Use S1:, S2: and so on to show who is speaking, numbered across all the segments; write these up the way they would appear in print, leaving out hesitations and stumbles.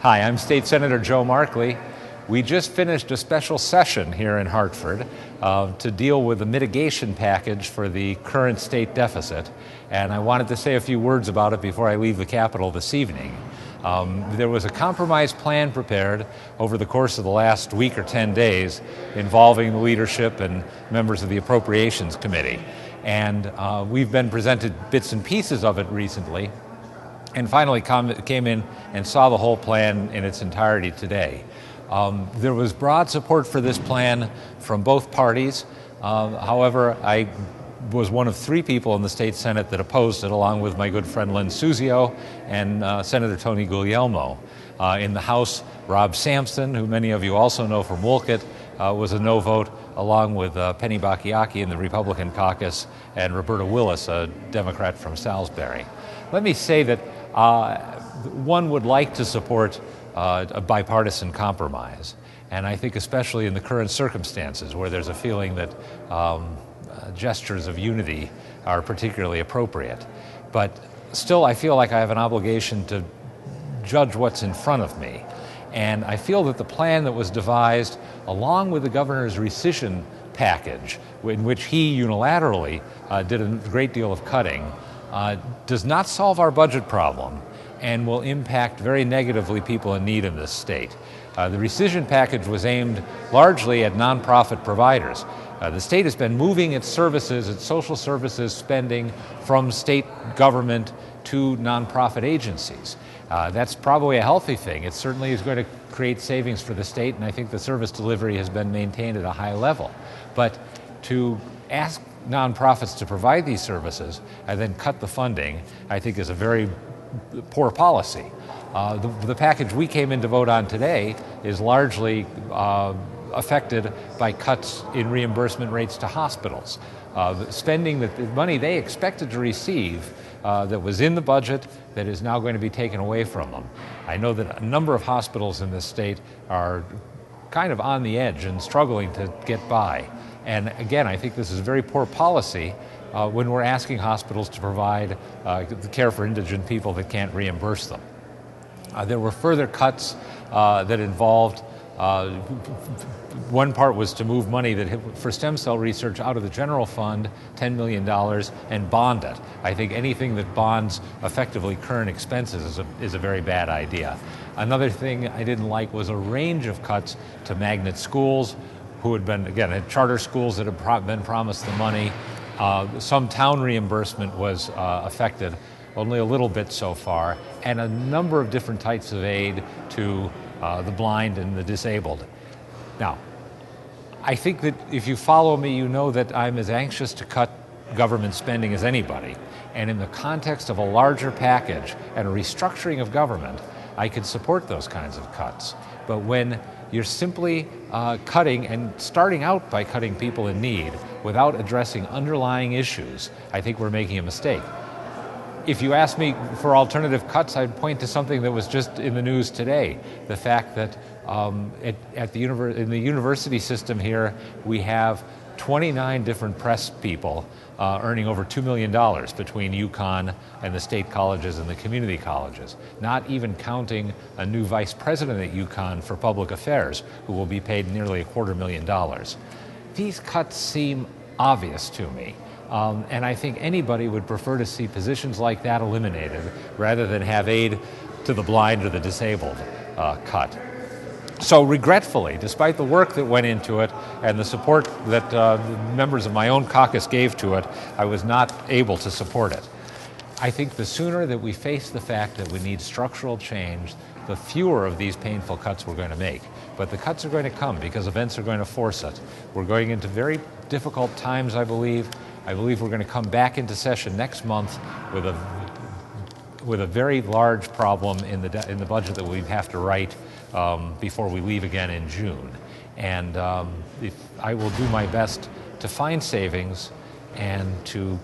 S1: Hi, I'm State Senator Joe Markley. We just finished a special session here in Hartford to deal with the mitigation package for the current state deficit, and I wanted to say a few words about it before I leave the Capitol this evening. There was a compromise plan prepared over the course of the last week or 10 days involving the leadership and members of the Appropriations Committee. And we've been presented bits and pieces of it recently, and finally came in and saw the whole plan in its entirety today. There was broad support for this plan from both parties. However, I was one of three people in the state Senate that opposed it, along with my good friend Len Suzio and Senator Tony Guglielmo. In the House, Rob Sampson, who many of you also know from Wolcott, was a no vote, along with Penny Bacchiacchi in the Republican caucus and Roberta Willis, a Democrat from Salisbury. Let me say that one would like to support a bipartisan compromise, and I think especially in the current circumstances where there's a feeling that gestures of unity are particularly appropriate. But still, I feel like I have an obligation to judge what's in front of me. And I feel that the plan that was devised, along with the governor's rescission package, in which he unilaterally did a great deal of cutting, does not solve our budget problem and will impact very negatively people in need in this state. The rescission package was aimed largely at nonprofit providers. The state has been moving its services, its social services spending from state government to nonprofit agencies. That's probably a healthy thing. It certainly is going to create savings for the state, and I think the service delivery has been maintained at a high level. But to ask nonprofits to provide these services and then cut the funding, I think is a very poor policy. The package we came in to vote on today is largely affected by cuts in reimbursement rates to hospitals. The money they expected to receive that was in the budget that is now going to be taken away from them. I know that a number of hospitals in this state are kind of on the edge and struggling to get by. And again, I think this is very poor policy when we're asking hospitals to provide the care for indigent people that can't reimburse them. There were further cuts that involved one part was to move money for stem cell research out of the general fund, $10 million, and bond it. I think anything that bonds effectively current expenses is a very bad idea. Another thing I didn't like was a range of cuts to magnet schools, who had been, again, charter schools that had been promised the money. Some town reimbursement was affected, only a little bit so far, and a number of different types of aid to the blind and the disabled. Now, I think that if you follow me, you know that I'm as anxious to cut government spending as anybody. And in the context of a larger package and a restructuring of government, I could support those kinds of cuts. But when you're simply cutting and starting out by cutting people in need without addressing underlying issues, I think we're making a mistake. If you ask me for alternative cuts, I'd point to something that was just in the news today. The fact that in the university system here, we have 29 different press people earning over $2 million between UConn and the state colleges and the community colleges, not even counting a new vice president at UConn for public affairs, who will be paid nearly $250,000. These cuts seem obvious to me. And I think anybody would prefer to see positions like that eliminated rather than have aid to the blind or the disabled cut. So regretfully, despite the work that went into it and the support that members of my own caucus gave to it, I was not able to support it. I think the sooner that we face the fact that we need structural change, the fewer of these painful cuts we're going to make. But the cuts are going to come because events are going to force it. We're going into very difficult times, I believe. I believe we're going to come back into session next month with a very large problem in the budget that we have to write before we leave again in June. And I will do my best to find savings and to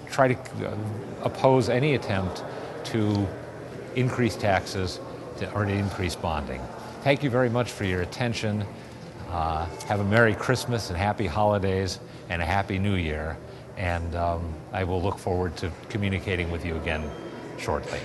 S1: try to oppose any attempt to increase taxes or to increase bonding. Thank you very much for your attention. Have a Merry Christmas and Happy Holidays and a Happy New Year. And I will look forward to communicating with you again shortly.